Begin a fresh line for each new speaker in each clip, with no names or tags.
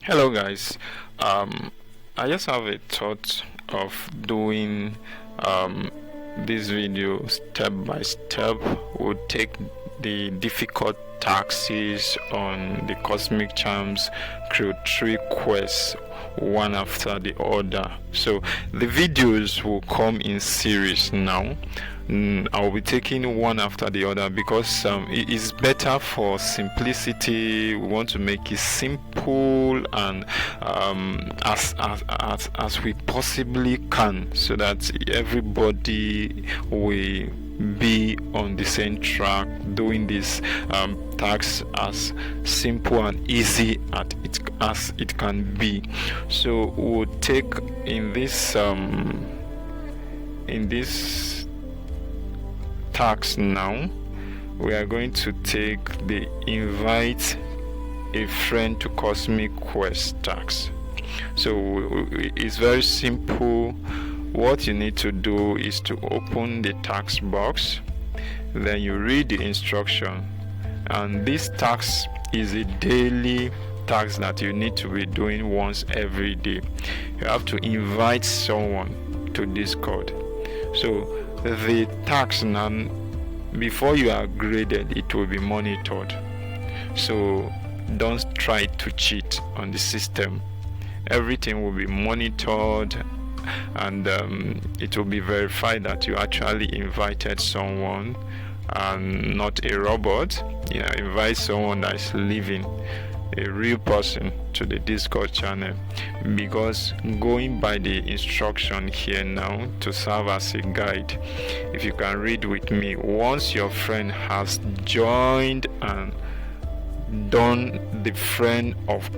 Hello, guys. Um, I just have a thought of doing this video step by step. We'll take the difficult taxes on the Cosmic Charms Crew 3 quests one after the other. So the videos will come in series now. I'll be taking one after the other because it is better for simplicity. We want to make it simple and as we possibly can, so that everybody will be on the same track, doing this task as simple and easy as it can be. So we'll take in this task now. We are going to take the invite a friend to Cosmic Quest task. So it's very simple. What you need to do is to open the task box, then you read the instruction, and this task is a daily task that you need to be doing once every day. You have to invite someone to Discord. So the task now, before you are graded, it will be monitored. So don't try to cheat on the system. Everything will be monitored, and it will be verified that you actually invited someone and not a robot. Invite someone that is living, a real person, to the Discord channel, because going by the instruction here now to serve as a guide, if you can read with me, once your friend has joined and done the friend of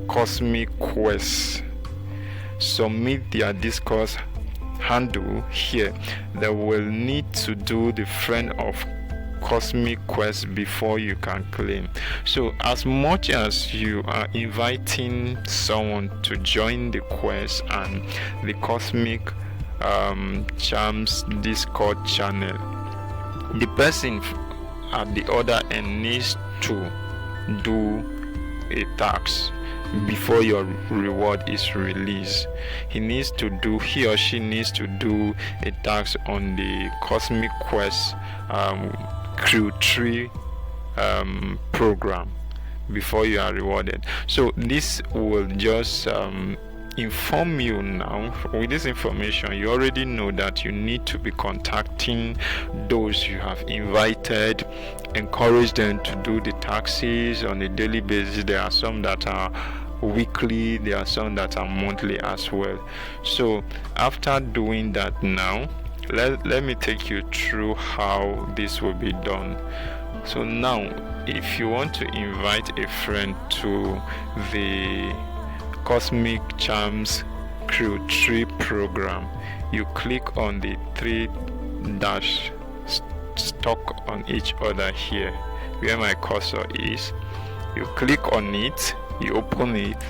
Cosmic Quest, submit their Discord handle here. They will need to do the friend of Cosmic Quest before you can claim. So as much as you are inviting someone to join the quest and the Cosmic Charms Discord channel, the person at the other end needs to do a task before your reward is released. He or she needs to do a task on the Cosmic Quest Crew 3 program before you are rewarded. So this will just inform you now. With this information, you already know that you need to be contacting those you have invited, encourage them to do the taxes on a daily basis. There are some that are weekly, there are some that are monthly as well. So after doing that now, let me take you through how this will be done. So now, if you want to invite a friend to the Cosmic Charms Crew 3 program, you click on the 3 dash stuck on each other here where my cursor is. You click on it, you open it,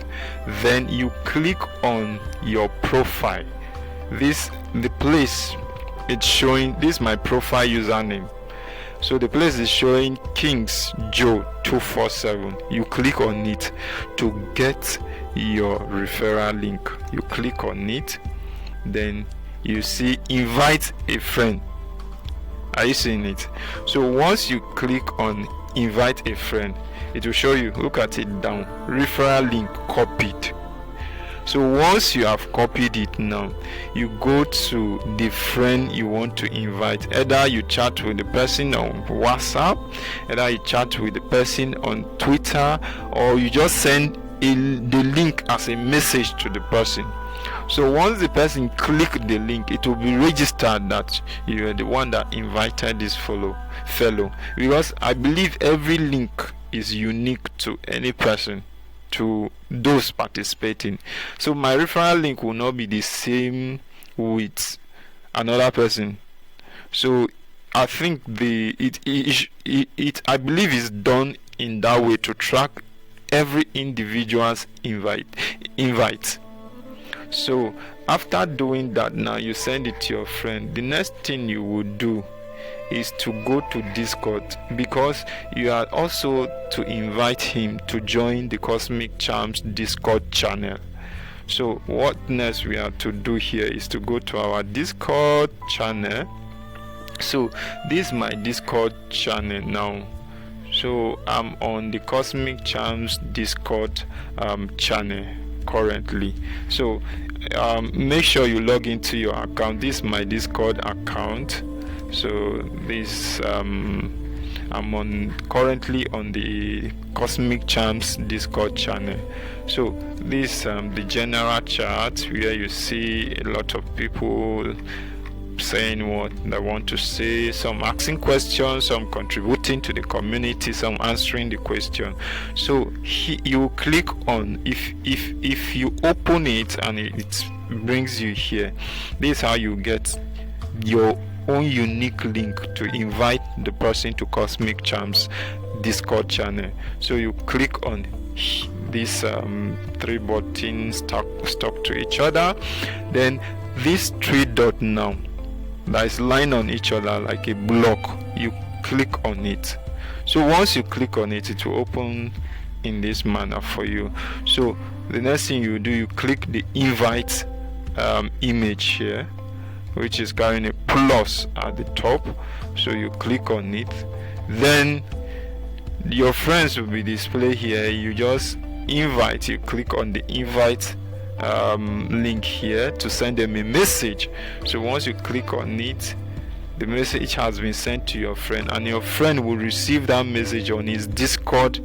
then you click on your profile. The place it's showing, this is my profile username. So the place is showing Kings Joe 247. You click on it to get your referral link. You click on it, then you see invite a friend. Are you seeing it? So once you click on invite a friend, it will show you, look at it down, referral link copied. So once you have copied it now, you go to the friend you want to invite. Either you chat with the person on WhatsApp, either you chat with the person on Twitter, or you just send the link as a message to the person. So once the person click the link, it will be registered that you are the one that invited this fellow, because I believe every link is unique to any person, to those participating. So my referral link will not be the same with another person. So I think it I believe is done in that way to track every individual's invite. So after doing that, now you send it to your friend. The next thing you will do is to go to Discord, because you are also to invite him to join the Cosmic Charms Discord channel. So what next we have to do here is to go to our Discord channel. So this is my Discord channel now. So I'm on the Cosmic Charms Discord channel currently. So make sure you log into your account. This is my Discord account. So this I'm currently on the Cosmic Charms Discord channel. So this the general chat where you see a lot of people saying what they want to say, some asking questions, some contributing to the community, some answering the question. So you click on, if you open it and it brings you here, this is how you get your own unique link to invite the person to Cosmic Charms Discord channel. So you click on these three buttons stuck to each other, then this three dot now that is lined on each other like a block, you click on it. So once you click on it, it will open in this manner for you. So the next thing you do, you click the invite image here, which is carrying a plus at the top. So you click on it, then your friends will be displayed here. You just invite, you click on the invite link here to send them a message. So once you click on it, the message has been sent to your friend, and your friend will receive that message on his Discord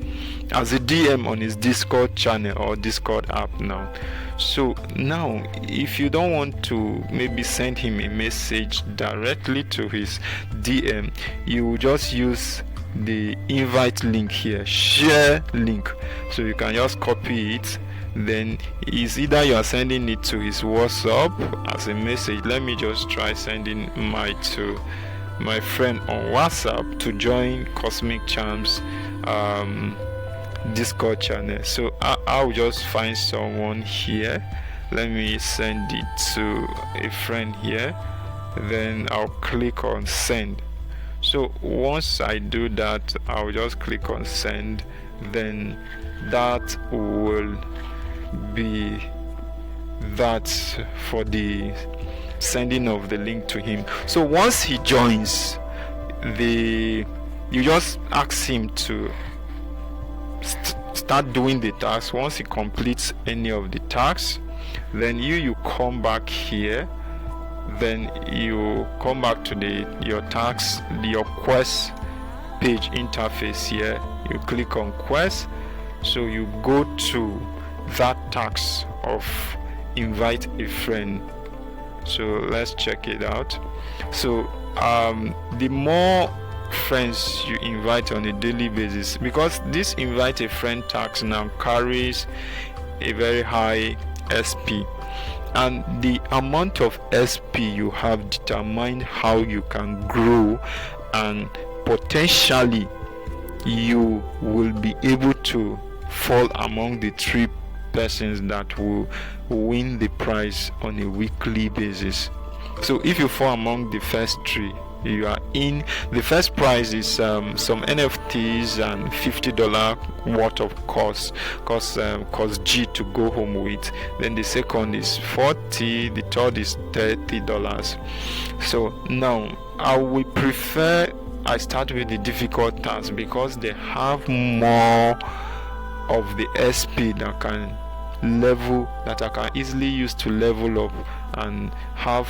as a DM on his Discord channel or Discord app now. So now if you don't want to maybe send him a message directly to his DM, you will just use the invite link here, share link. So you can just copy it, then it's either you are sending it to his WhatsApp as a message. Let me just try sending to my friend on WhatsApp to join Cosmic Charms Discord channel. So I'll just find someone here. Let me send it to a friend here, then I'll click on send. So once I do that, I'll just click on send, then that will be that for the sending of the link to him. So once he joins, you just ask him to start doing the tasks. Once he completes any of the tasks, then you come back here, then you come back to your tasks, your quest page interface here. You click on quest, so you go to that task of invite a friend. So let's check it out. So the more friends you invite on a daily basis, because this invite a friend task now carries a very high SP, and the amount of SP you have determine how you can grow, and potentially you will be able to fall among the 3 persons that will win the prize on a weekly basis. So if you fall among the first 3, you are in. The first prize is some NFTs and $50 worth of cost G to go home with. Then the second is $40, the third is $30. So now I will prefer I start with the difficult tasks, because they have more of the SP that I can easily use to level up and have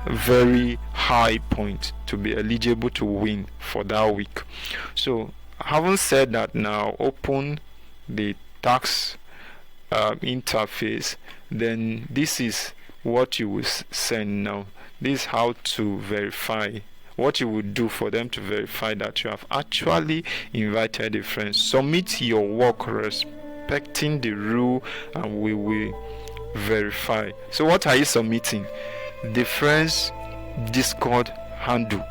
very high point to be eligible to win for that week. So having said that, now open the tax interface, then this is what you will send now. This is how to verify, what you would do for them to verify that you have actually invited a friend. Submit your work respecting the rule and we will verify. So what are you submitting? The friend's Discord handle.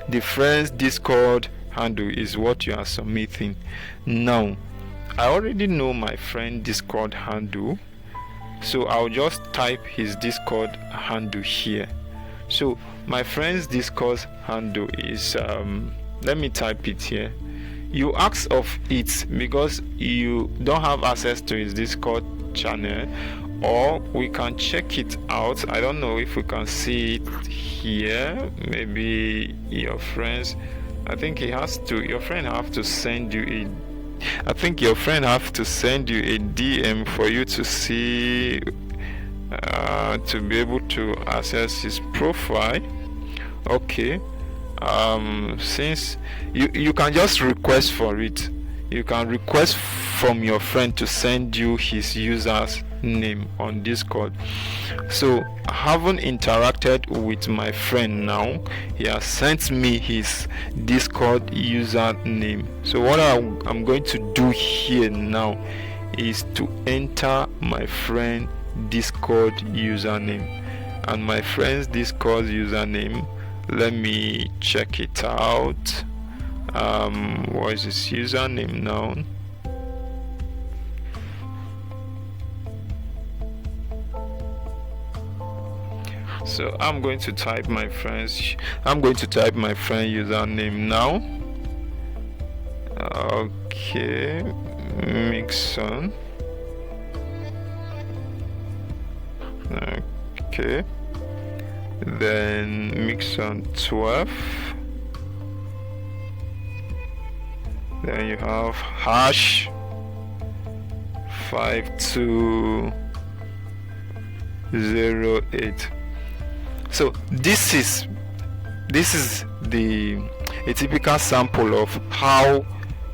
The friend's Discord handle is what you are submitting. Now I already know my friend Discord handle, so I'll just type his Discord handle here. So my friend's Discord handle is let me type it here. You ask of it because you don't have access to his Discord channel, or we can check it out. I don't know if we can see it here. Maybe your friends, I think your friend have to send you a DM for you to see, to be able to access his profile. Okay. Since you can just request for it, you can request from your friend to send you his user's name on Discord. So having interacted with my friend now, he has sent me his Discord username. So what I'm going to do here now is to enter my friend Discord username, and my friend's Discord username, let me check it out. What is his username now? So I'm going to type my friend username now. Okay, Mixon. Okay, then Mixon 12. Then you have hash 5208. So this is a typical sample of how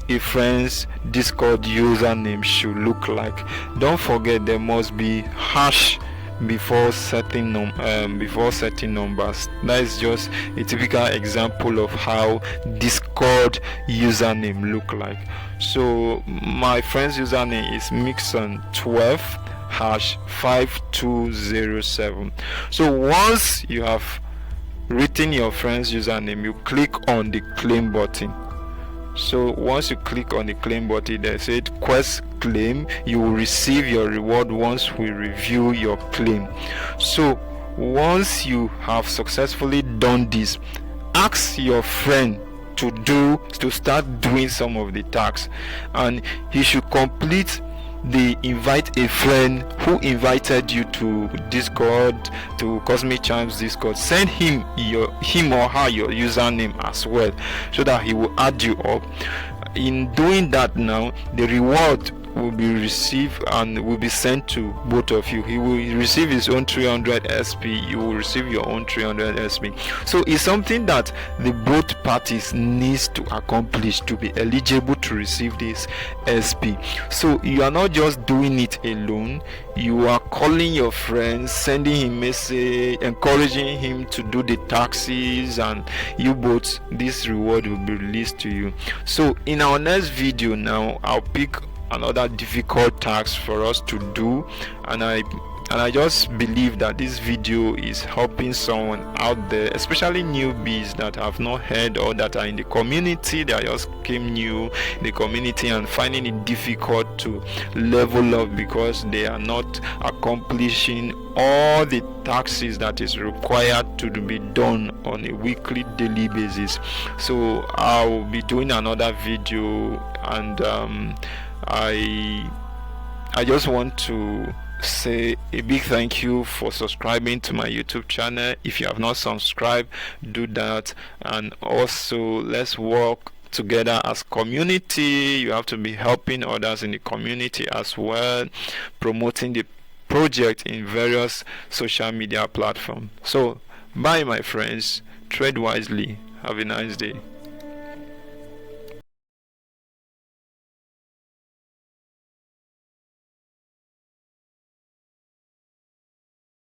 a friend's Discord username should look like. Don't forget, there must be hash before setting numbers. That is just a typical example of how Discord username look like. So my friend's username is Mixon12 hash 5207. So once you have written your friend's username, you click on the claim button. So once you click on the claim button, they said quest claim, you will receive your reward once we review your claim. So once you have successfully done this, ask your friend to start doing some of the tasks, and he should complete the invite a friend who invited you to Discord, to Cosmic Charms Discord. Send him or her your username as well, so that he will add you up. In doing that, now the reward will be received and will be sent to both of you. He will receive his own 300 SP, you will receive your own 300 SP. So it's something that the both parties needs to accomplish to be eligible to receive this SP. So you are not just doing it alone, you are calling your friends, sending him message, encouraging him to do the taxes, and you both, this reward will be released to you. So in our next video now, I'll pick another difficult task for us to do, and I just believe that this video is helping someone out there, especially newbies that have not heard, or that are in the community, that just came new in the community and finding it difficult to level up because they are not accomplishing all the tasks that is required to be done on a weekly, daily basis. So I'll be doing another video, and I just want to say a big thank you for subscribing to my YouTube channel. If you have not subscribed, do that. And also, let's work together as community. You have to be helping others in the community as well, promoting the project in various social media platforms. So bye my friends, trade wisely, have a nice day.